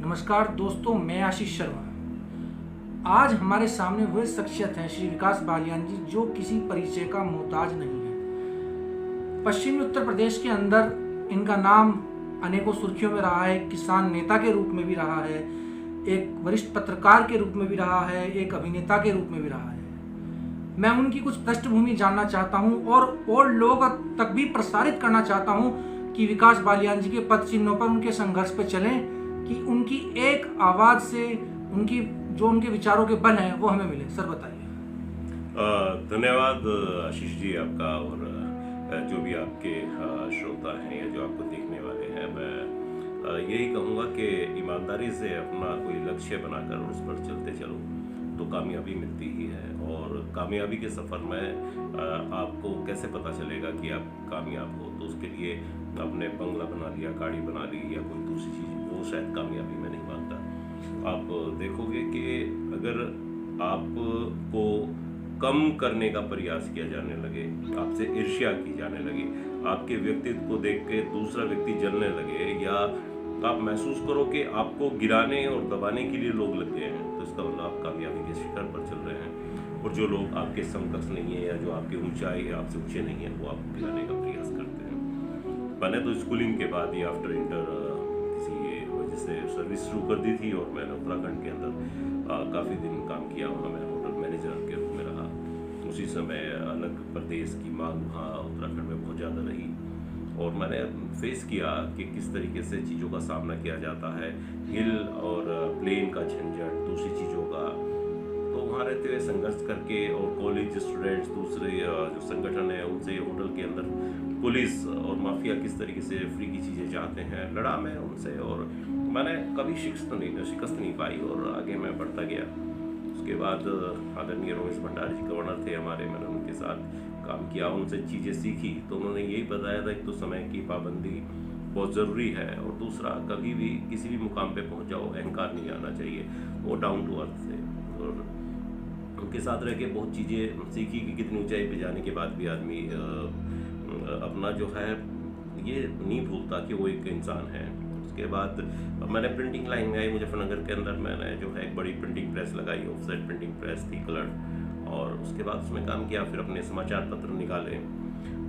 नमस्कार दोस्तों, मैं आशीष शर्मा। आज हमारे सामने वह शख्सियत हैं श्री विकास बालियान जी, जो किसी परिचय का मोहताज नहीं है। पश्चिमी उत्तर प्रदेश के अंदर इनका नाम अनेकों सुर्खियों में रहा है। किसान नेता के रूप में भी रहा है, एक वरिष्ठ पत्रकार के रूप में भी रहा है, एक अभिनेता के रूप में भी रहा है। मैं उनकी कुछ पृष्ठभूमि जानना चाहता हूं और लोगों तक भी प्रसारित करना चाहता हूं कि विकास बालियान जी के पद चिन्हों पर उनके संघर्ष पे चलें, कि उनकी एक आवाज़ से उनके विचारों के बल हैं वो हमें मिले। सर बताइए। धन्यवाद आशीष जी आपका, और जो भी आपके श्रोता हैं या जो आपको देखने वाले हैं, मैं यही कहूँगा कि ईमानदारी से अपना कोई लक्ष्य बनाकर उस पर चलते चलो तो कामयाबी मिलती ही है। और कामयाबी के सफ़र में आपको कैसे पता चलेगा कि आप कामयाब हो, तो उसके लिए आपने बंगला बना लिया, गाड़ी बना ली या कोई दूसरी चीज़, वो शायद कामयाबी में नहीं मानता। आप देखोगे कि अगर आपको कम करने का प्रयास किया जाने लगे, आपसे ईर्ष्या की जाने लगे, आपके व्यक्तित्व को देख के दूसरा व्यक्ति जलने लगे, या आप महसूस करो कि आपको गिराने और दबाने के लिए लोग लग गए हैं, तो इसका मतलब आप कामयाबी के शिखर पर चल रहे हैं। और जो लोग आपके समकक्ष नहीं है या जो आपकी ऊंचाई या आपसे ऊंचे नहीं है, वो आपको गिराने का प्रयास करते हैं। मैंने तो स्कूलिंग के बाद ही आफ्टर इंटर किसी वजह से सर्विस शुरू कर दी थी, और मैंने उत्तराखंड के अंदर काफ़ी दिन काम किया वहाँ। मैं होटल मैनेजर के रूप में रहा। उसी समय अलग प्रदेश की मांग वहाँ उत्तराखंड में बहुत ज़्यादा रही, और मैंने फेस किया कि किस तरीके से चीज़ों का सामना किया जाता है, हिल और प्लेन का झंझट, दूसरी चीज़ों का। तो वहाँ रहते हुए संघर्ष करके, और कॉलेज स्टूडेंट्स, दूसरे जो संगठन है उनसे, होटल के अंदर पुलिस और माफिया किस तरीके से फ्री की चीज़ें चाहते हैं, लड़ा मैं उनसे, और मैंने कभी शिकस्त नहीं पाई, और आगे मैं बढ़ता गया। उसके बाद आदरणीय रमेश भंडारी जी गवर्नर थे हमारे, मैंने उनके साथ काम किया, उनसे चीज़ें सीखी। तो उन्होंने यही बताया था, एक तो समय की पाबंदी बहुत ज़रूरी है, और दूसरा कभी भी किसी भी मुकाम पे पहुंच जाओ, अहंकार नहीं आना चाहिए, वो डाउन टू अर्थ थे। और उनके साथ रह के बहुत चीज़ें सीखी कि कितनी ऊंचाई पे जाने के बाद भी आदमी अपना जो है ये नहीं भूलता कि वो एक इंसान है। उसके बाद मैंने प्रिंटिंग लाइन में आई, मुजफ्फरनगर के अंदर मैंने जो है एक बड़ी प्रिंटिंग प्रेस लगाई, ऑफसेट प्रिंटिंग प्रेस थी, कलर। और उसके बाद उसमें काम किया, फिर अपने समाचार पत्र निकाले,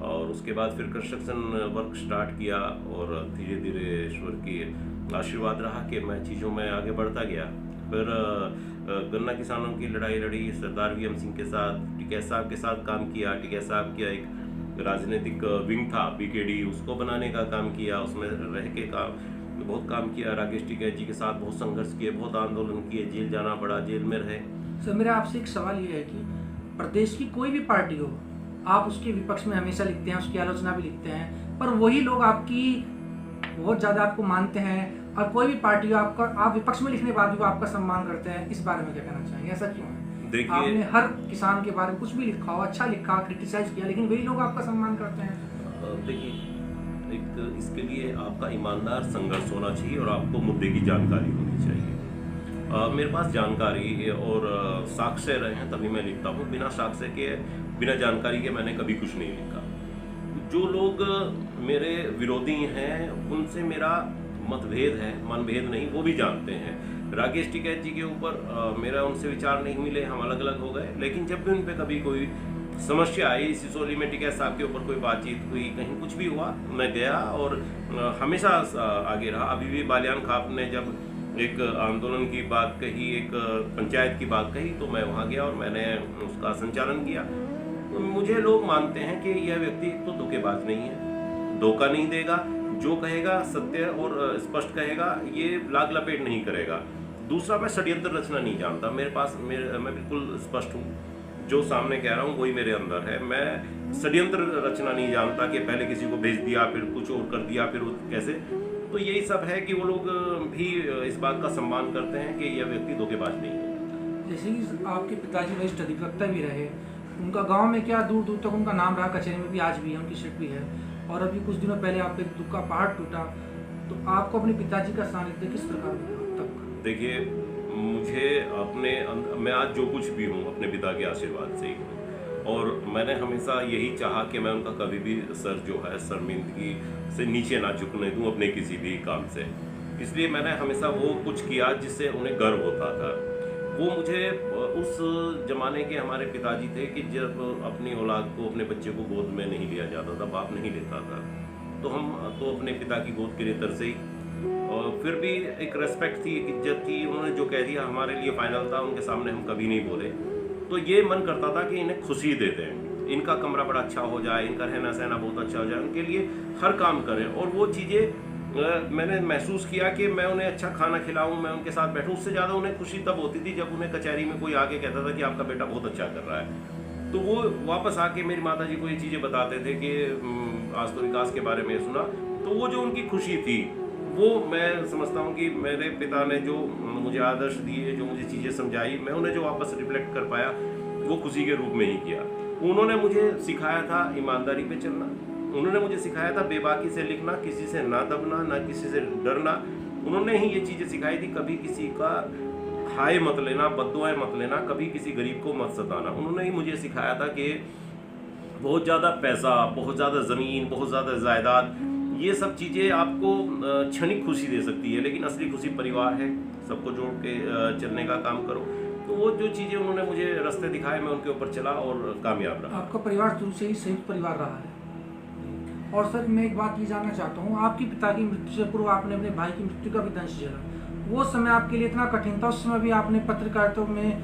और उसके बाद फिर कंस्ट्रक्शन वर्क स्टार्ट किया, और धीरे धीरे ईश्वर की आशीर्वाद रहा कि मैं चीज़ों में आगे बढ़ता गया। फिर गन्ना किसानों की लड़ाई लड़ी सरदार वीएम सिंह के साथ, टिकैत साहब के साथ काम किया। टिकैत साहब का एक राजनीतिक विंग था बीकेडी, उसको बनाने का काम किया, उसमें रह के बहुत काम किया। राकेश टिकैत जी के साथ बहुत संघर्ष किए, बहुत आंदोलन किए, जेल जाना पड़ा, जेल में रहे। सर मेरा आपसे एक सवाल ये है कि प्रदेश की कोई भी पार्टी हो, आप उसके विपक्ष में हमेशा लिखते हैं, उसकी आलोचना भी लिखते हैं, पर वही लोग आपकी बहुत ज़्यादा आपको मानते हैं, और कोई भी पार्टी हो आप विपक्ष में लिखने के बाद भी वो आपका सम्मान करते हैं। इस बारे में क्या कहना चाहेंगे, ऐसा क्यों है? आपने हर किसान के बारे में कुछ भी लिखा हो, अच्छा लिखा, क्रिटिसाइज किया, लेकिन वही लोग आपका सम्मान करते हैं। देखिए, एक इसके लिए आपका ईमानदार संघर्ष होना चाहिए, और आपको मुद्दे की जानकारी होनी चाहिए। मेरे पास जानकारी और साक्ष्य रहे हैं तभी मैं लिखता हूँ। बिना साक्ष्य के, बिना जानकारी के मैंने कभी कुछ नहीं लिखा। जो लोग मेरे विरोधी हैं उनसे मेरा मतभेद है, मनभेद नहीं, वो भी जानते हैं। राकेश टिकैत जी के ऊपर मेरा उनसे विचार नहीं मिले, हम अलग अलग हो गए, लेकिन जब भी उन पर कभी कोई समस्या आई, सिसोली में टिकैत साहब के ऊपर कोई बातचीत हुई, कहीं कुछ भी हुआ, मैं गया और हमेशा आगे रहा। अभी भी बालियान खाप ने जब एक आंदोलन की बात कही, एक पंचायत की बात कही, तो मैं वहाँ गया और मैंने उसका संचालन किया। तो मुझे लोग मानते हैं कि यह व्यक्ति तो धोखेबाज नहीं है, धोखा नहीं देगा, जो कहेगा सत्य और स्पष्ट कहेगा, ये लाग लपेट नहीं करेगा। दूसरा, मैं षड्यंत्र रचना नहीं जानता। मैं बिल्कुल स्पष्ट हूँ, जो सामने कह रहा हूँ वही मेरे अंदर है। मैं षड्यंत्र रचना नहीं जानता कि पहले किसी को भेज दिया, फिर कुछ और कर दिया, फिर कैसे। तो यही सब है कि वो लोग भी इस बात का सम्मान करते हैं कि यह व्यक्ति धोखेबाज नहीं है। जैसे कि आपके पिताजी वरिष्ठ अधिवक्ता भी रहे, उनका गांव में क्या दूर दूर तक उनका नाम रहा, कचहरी में भी आज भी है, उनकी शिट भी है, और अभी कुछ दिनों पहले आपके दुख का पहाड़ टूटा। तो आपको अपने पिताजी का सानिध्य किस प्रकार मिला तक? देखिए, मैं आज जो कुछ भी हूँ अपने पिता के आशीर्वाद से ही हूँ, और मैंने हमेशा यही चाहा कि मैं उनका कभी भी सर जो है शर्मिंदगी से नीचे ना झुकने दूँ अपने किसी भी काम से। इसलिए मैंने हमेशा वो कुछ किया जिससे उन्हें गर्व होता था। वो मुझे उस ज़माने के हमारे पिताजी थे कि जब अपनी औलाद को, अपने बच्चे को गोद में नहीं लिया जाता था, बाप नहीं लेता था, तो हम तो अपने पिता की गोद के लिए तरसे ही। और फिर भी एक रेस्पेक्ट थी, एक इज्जत थी, उन्होंने जो कह दिया हमारे लिए फाइनल था, उनके सामने हम कभी नहीं बोले। तो ये मन करता था कि इन्हें खुशी देते हैं, इनका कमरा बड़ा अच्छा हो जाए, इनका रहना सहना बहुत अच्छा हो जाए, उनके लिए हर काम करें। और वो चीज़ें मैंने महसूस किया कि मैं उन्हें अच्छा खाना खिलाऊं, मैं उनके साथ बैठूं, उससे ज़्यादा उन्हें खुशी तब होती थी जब उन्हें कचहरी में कोई आके कहता था कि आपका बेटा बहुत अच्छा कर रहा है। तो वो वापस आके मेरी माता जी को ये चीज़ें बताते थे कि आज तो विकास के बारे में सुना। तो वो जो उनकी खुशी थी, वो मैं समझता हूँ कि मेरे पिता ने जो मुझे आदर्श दिए, जो मुझे चीज़ें समझाई, मैं उन्हें जो वापस रिफ्लेक्ट कर पाया वो खुशी के रूप में ही किया। उन्होंने मुझे सिखाया था ईमानदारी पे चलना, उन्होंने मुझे सिखाया था बेबाकी से लिखना, किसी से ना दबना, ना किसी से डरना। उन्होंने ही ये चीज़ें सिखाई थी, कभी किसी का हाय मत लेना, बद्दुआएं मत लेना, कभी किसी गरीब को मत सताना। उन्होंने ही मुझे सिखाया था कि बहुत ज़्यादा पैसा, बहुत ज़्यादा ज़मीन, बहुत ज़्यादा जायदाद, ये सब चीज़ें आपको क्षणिक खुशी दे सकती है, लेकिन असली खुशी परिवार है। सबको जोड़ के चलने का काम करो। तो वो जो चीज़ें उन्होंने मुझे रास्ते दिखाए, मैं उनके ऊपर चला और कामयाब रहा। आपका परिवार शुरू से ही संयुक्त परिवार रहा है। और सर मैं एक बात ये जानना चाहता हूँ, आपके पिता की मृत्यु से पूर्व आपने अपने भाई की मृत्यु का भी दंश झेला। वो समय आपके लिए इतना कठिन था, उस समय भी आपने पत्रकारिता में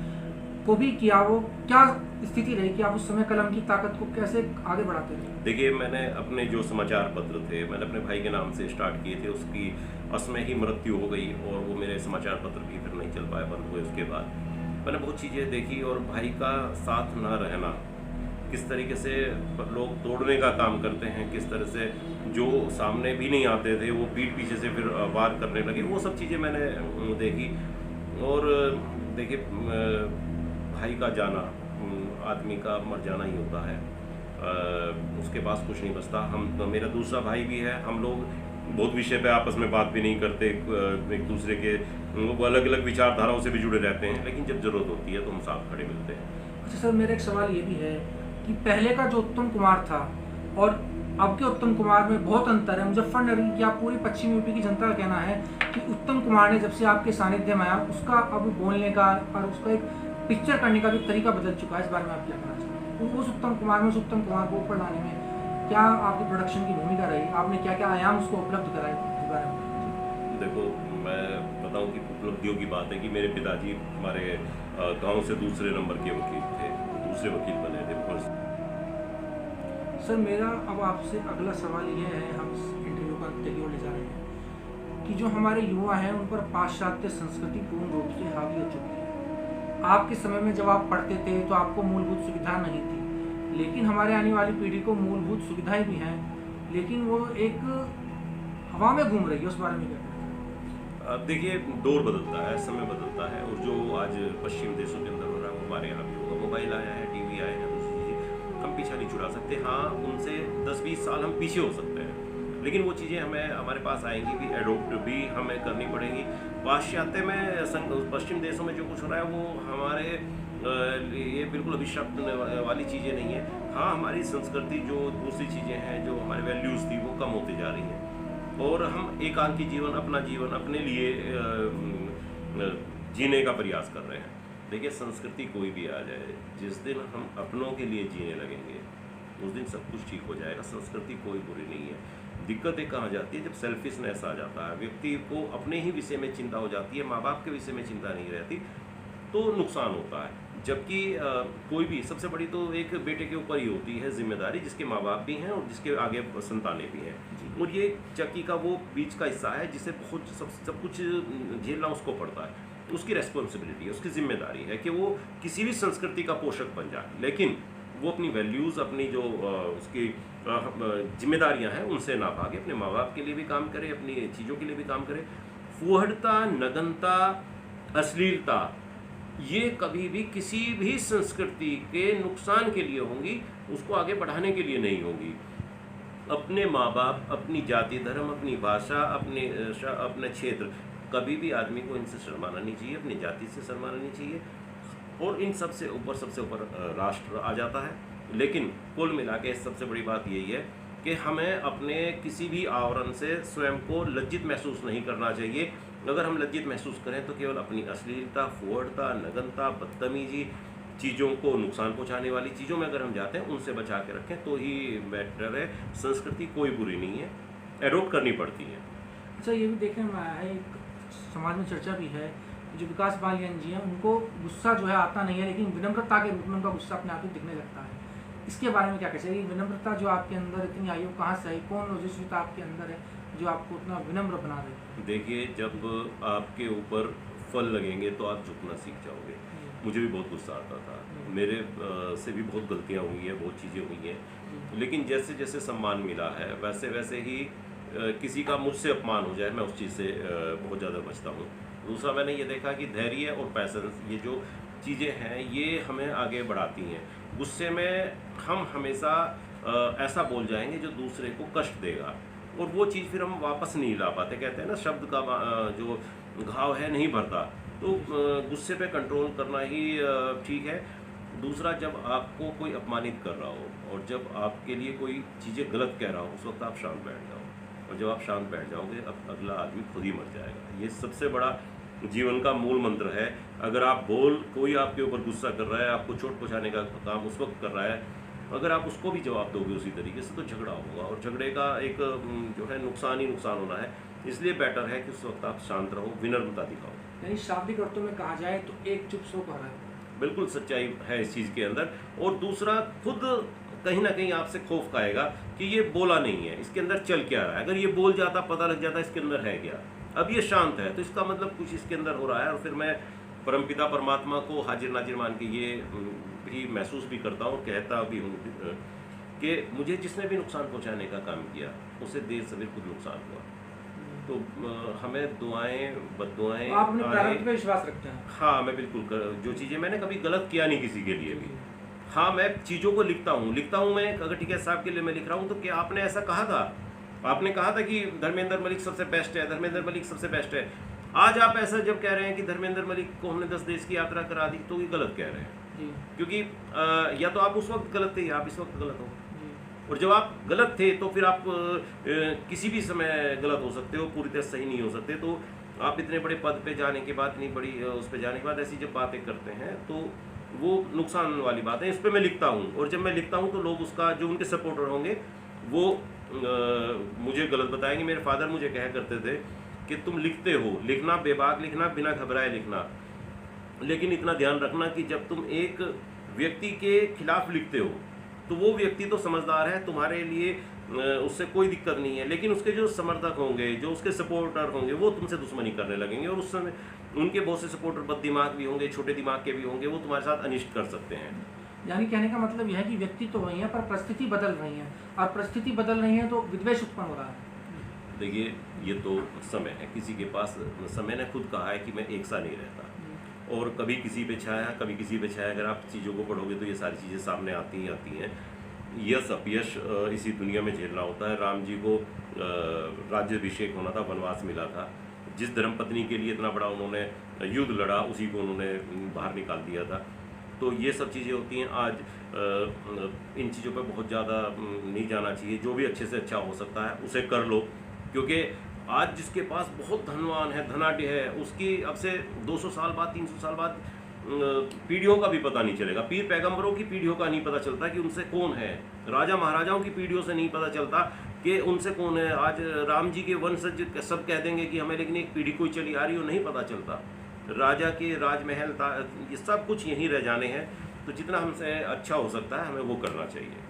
को भी किया। वो क्या स्थिति रही कि आप उस समय कलम की ताकत को कैसे आगे बढ़ाते रहे? देखिए, मैंने अपने जो समाचार पत्र थे, मैंने अपने भाई के नाम से स्टार्ट किए थे। उसकी असमय ही मृत्यु हो गई और वो मेरे समाचार पत्र भी फिर नहीं चल पाए, बंद हुए। उसके बाद मैंने बहुत चीज़ें देखी और भाई का साथ ना रहना, किस तरीके से लोग तोड़ने का काम करते हैं, किस तरह से जो सामने भी नहीं आते थे वो पीठ पीछे से फिर वार करने लगे, वो सब चीज़ें मैंने देखी। और देखिए, भाई का जाना, आदमी का मर जाना ही होता है। उसके पास कुछ नहीं बचता। मेरा दूसरा भाई भी है, हम लोग बहुत विषय पे आपस में बात भी नहीं करते, एक दूसरे के वो अलग अलग विचारधाराओं से भी जुड़े रहते हैं, लेकिन जब जरूरत होती है तो हम साथ खड़े मिलते हैं। अच्छा सर, मेरा एक सवाल ये भी है कि पहले का जो उत्तम कुमार था और अब के उत्तम कुमार में बहुत अंतर है। मुजफ्फरनगर या पूरी पश्चिमी यूपी की जनता का कहना है कि उत्तम कुमार ने जब से आपके सानिध्य में आया, उसका अब बोलने का और उसका एक पिक्चर करने का भी तरीका बदल चुका है। इस बारे में आप क्या कहना चाहते हैं? उस उत्तम कुमार में, उस उत्तम कुमार को ऊपर लाने में क्या आपकी प्रोडक्शन की भूमिका रही? आपने क्या क्या आयाम उसको उपलब्ध कराए? इस बारे में देखो, मैं बताऊं कि उपलब्धियों की बात है कि मेरे पिताजी हमारे गांव से दूसरे नंबर के वकील थे, दूसरे वकील बने थे। सर मेरा अब आपसे अगला सवाल ये है, हम इस इंटरव्यू का अंत की ओर ले जा रहे हैं, कि जो हमारे युवा हैं उन पर पाश्चात्य संस्कृति पूर्ण रूप से हावी हो चुकी है। आपके समय में जब आप पढ़ते थे तो आपको मूलभूत सुविधा नहीं थी, लेकिन हमारे आने वाली पीढ़ी को मूलभूत सुविधाएं भी हैं, लेकिन वो एक हवा में घूम रही है। उस बारे में क्या कहते हैं? अब देखिए, दौर बदलता है, समय बदलता है, और जो आज पश्चिम देशों के अंदर हो रहा है वो हमारे यहाँ भी होगा। मोबाइल आया है, टीवी आए हैं, दूसरी चीज़ें हम पीछा नहीं छुड़ा सकते। हाँ, उनसे 10-20 साल हम पीछे हो सकते हैं, लेकिन वो चीज़ें हमें हमारे पास आएंगी भी, एडोप्ट भी हमें करनी पड़ेगी। पाश्चात्य में, पश्चिम देशों में जो कुछ हो रहा है वो हमारे ये बिल्कुल अभिशप्त वाली चीज़ें नहीं है। हाँ, हमारी संस्कृति, जो दूसरी चीज़ें हैं, जो हमारी वैल्यूज़ थी, वो कम होती जा रही हैं, और हम एकांकी जीवन, अपना जीवन अपने लिए जीने का प्रयास कर रहे हैं। देखिए, संस्कृति कोई भी आ जाए, जिस दिन हम अपनों के लिए जीने लगेंगे उस दिन सब कुछ ठीक हो जाएगा। संस्कृति कोई बुरी नहीं है। दिक्कतें कहाँ जाती है? जब सेल्फिशनेस आ जाता है, व्यक्ति को अपने ही विषय में चिंता हो जाती है, माँ बाप के विषय में चिंता नहीं रहती, तो नुकसान होता है। जबकि कोई भी, सबसे बड़ी तो एक बेटे के ऊपर ही होती है जिम्मेदारी, जिसके माँ बाप भी हैं और जिसके आगे संतानें भी हैं, और ये चक्की का वो बीच का हिस्सा है जिसे बहुत सब कुछ झेलना उसको पड़ता है। उसकी रेस्पॉन्सिबिलिटी है, उसकी जिम्मेदारी है कि वो किसी भी संस्कृति का पोषक बन जाए, लेकिन वो अपनी वैल्यूज़, अपनी जो उसकी जिम्मेदारियां हैं उनसे ना भागे, अपने माँ बाप के लिए भी काम करे, अपनी चीज़ों के लिए भी काम करे। फुहड़ता, नगनता, अश्लीलता, ये कभी भी किसी भी संस्कृति के नुकसान के लिए होंगी, उसको आगे बढ़ाने के लिए नहीं होंगी। अपने माँ बाप, अपनी जाति धर्म, अपनी भाषा, अपने क्षेत्र, कभी भी आदमी को इनसे शर्माना नहीं चाहिए, अपनी जाति से शर्माना नहीं चाहिए, और इन सबसे ऊपर, सबसे ऊपर राष्ट्र आ जाता है। लेकिन कुल मिला के सबसे बड़ी बात यही है कि कि हमें अपने किसी भी आवरण से स्वयं को लज्जित महसूस नहीं करना चाहिए। अगर हम लज्जित महसूस करें तो केवल अपनी अश्लीलता, फुहड़ता, नग्नता, बदतमीजी, चीज़ों को नुकसान पहुंचाने वाली चीज़ों में अगर हम जाते हैं उनसे बचा के रखें तो ही बेटर है। संस्कृति कोई बुरी नहीं है, एडोप्ट करनी पड़ती है। अच्छा, ये भी देखने में आया है, एक समाज में चर्चा भी है, जो विकास बालियान जी हैं उनको गुस्सा जो है आता नहीं है, लेकिन विनम्रता के रूप में उनका गुस्सा अपने आप ही दिखने लगता है। इसके बारे में क्या कह चाहिए? विनम्रता जो आपके अंदर इतनी आई हो, कहाँ से आई? कौन ओजस्विता आपके अंदर है जो आपको उतना विनम्र बना रही है? देखिए, जब आपके ऊपर फल लगेंगे तो आप झुकना सीख जाओगे। मुझे भी बहुत गुस्सा आता था, मेरे से भी बहुत गलतियाँ हुई हैं, बहुत चीज़ें हुई हैं, लेकिन जैसे जैसे सम्मान मिला है वैसे वैसे ही किसी का मुझसे अपमान हो जाए मैं उस चीज़ से बहुत ज़्यादा बचता हूँ। दूसरा, मैंने ये देखा कि धैर्य और पैसेंस, ये जो चीज़ें हैं ये हमें आगे बढ़ाती हैं। गुस्से में हम हमेशा ऐसा बोल जाएंगे जो दूसरे को कष्ट देगा, और वो चीज़ फिर हम वापस नहीं ला पाते। कहते हैं ना, शब्द का जो घाव है नहीं भरता। तो गुस्से पे कंट्रोल करना ही ठीक है। दूसरा, जब आपको कोई अपमानित कर रहा हो और जब आपके लिए कोई चीज़ें गलत कह रहा हो, उस वक्त आप शांत बैठ जाओ, और जब आप शांत बैठ जाओगे अब अगला आदमी खुद ही मर जाएगा। ये सबसे बड़ा जीवन का मूल मंत्र है। अगर आप कोई आपके ऊपर गुस्सा कर रहा है, आपको चोट पहुँचाने का काम उस वक्त कर रहा है, अगर आप उसको भी जवाब दोगे उसी तरीके से तो झगड़ा होगा, और झगड़े का एक जो है नुकसान ही नुकसान होना है। इसलिए बेटर है कि उस वक्त आप शांत रहो, विनम्रता दिखाओ। यानी शाब्दिक अर्थों में कहा जाए तो एक चुप सो कह रहा है। बिल्कुल सच्चाई है इस चीज़ के अंदर। और दूसरा, खुद कहीं ना कहीं आपसे खौफ खाएगा कि ये बोला नहीं है, इसके अंदर चल क्या रहा है। अगर ये बोल जाता, पता लग जाता इसके अंदर है क्या, अब ये शांत है तो इसका मतलब कुछ इसके अंदर हो रहा है। और फिर मैं परमपिता परमात्मा को हाजिर नाजिर मान के ये भी महसूस भी करता हूँ, कहता भी हूँ कि मुझे जिसने भी नुकसान पहुँचाने का काम किया उसे देर सवेर खुद नुकसान हुआ। तो हमें दुआएं, बद्दुआएं, आप अपने प्रारब्ध पे विश्वास रखते हैं? हाँ, मैं बिल्कुल, जो चीज़ें मैंने कभी गलत किया नहीं किसी के लिए भी। हाँ, मैं चीज़ों को लिखता हूँ मैं। अगर टिकैत साहब के लिए मैं लिख रहा हूँ तो क्या आपने ऐसा कहा था, आपने कहा था कि धर्मेंद्र मलिक सबसे बेस्ट है, धर्मेंद्र मलिक सबसे बेस्ट है। आज आप ऐसा जब कह रहे हैं कि धर्मेंद्र मलिक को हमने 10 देश की यात्रा करा दी, तो ये गलत कह रहे हैं। क्योंकि या तो आप उस वक्त गलत थे या आप इस वक्त गलत हो। और जब आप गलत थे तो फिर आप किसी भी समय गलत हो सकते हो, पूरी तरह सही नहीं हो सकते। तो आप इतने बड़े पद पे जाने के बाद, इतनी बड़ी उस पे जाने के बाद ऐसी जब बातें करते हैं तो वो नुकसान वाली बात है। इस पर मैं लिखता हूँ, और जब मैं लिखता हूँ तो लोग उसका, जो उनके सपोर्टर होंगे वो मुझे गलत बताएंगे। मेरे फादर मुझे कहा करते थे कि तुम लिखते हो, लिखना बेबाक लिखना, बिना घबराए लिखना, लेकिन इतना ध्यान रखना कि जब तुम एक व्यक्ति के खिलाफ लिखते हो तो वो व्यक्ति तो समझदार है, तुम्हारे लिए उससे कोई दिक्कत नहीं है, लेकिन उसके जो समर्थक होंगे, जो उसके सपोर्टर होंगे, वो तुमसे दुश्मनी करने लगेंगे। और उस समय उनके बहुत से सपोर्टर बद दिमाग भी होंगे, छोटे दिमाग के भी होंगे, वो तुम्हारे साथ अनिष्ट कर सकते हैं। यानी कहने का मतलब यह है कि व्यक्ति तो वही है पर परिस्थिति बदल रही है, और परिस्थिति बदल रही है तो विद्वेष उत्पन्न हो रहा है। देखिए, ये तो समय है, किसी के पास समय ने खुद कहा है कि मैं एक सा नहीं रहता, और कभी किसी पे छाया, कभी किसी पे छाया। अगर आप चीज़ों को पढ़ोगे तो ये सारी चीज़ें सामने आती ही आती हैं। यश अपयश इसी दुनिया में झेलना होता है। राम जी को राज्याभिषेक होना था, वनवास मिला था। जिस धर्मपत्नी के लिए इतना बड़ा उन्होंने युद्ध लड़ा, उसी को उन्होंने बाहर निकाल दिया था। तो ये सब चीज़ें होती हैं। आज इन चीज़ों पर बहुत ज़्यादा नहीं जाना चाहिए। जो भी अच्छे से अच्छा हो सकता है उसे कर लो, क्योंकि आज जिसके पास बहुत धनवान है, धनाढ्य है, उसकी अब से 200 साल बाद, 300 साल बाद पीढ़ियों का भी पता नहीं चलेगा। पीर पैगंबरों की पीढ़ियों का नहीं पता चलता कि उनसे कौन है। राजा महाराजाओं की पीढ़ियों से नहीं पता चलता कि उनसे कौन है। आज राम जी के वंशज सब कह देंगे कि हमें, लेकिन एक पीढ़ी कोई चली आ रही हो, नहीं पता चलता। राजा के राजमहल था, ये सब कुछ यहीं रह जाने हैं। तो जितना हमसे अच्छा हो सकता है हमें वो करना चाहिए।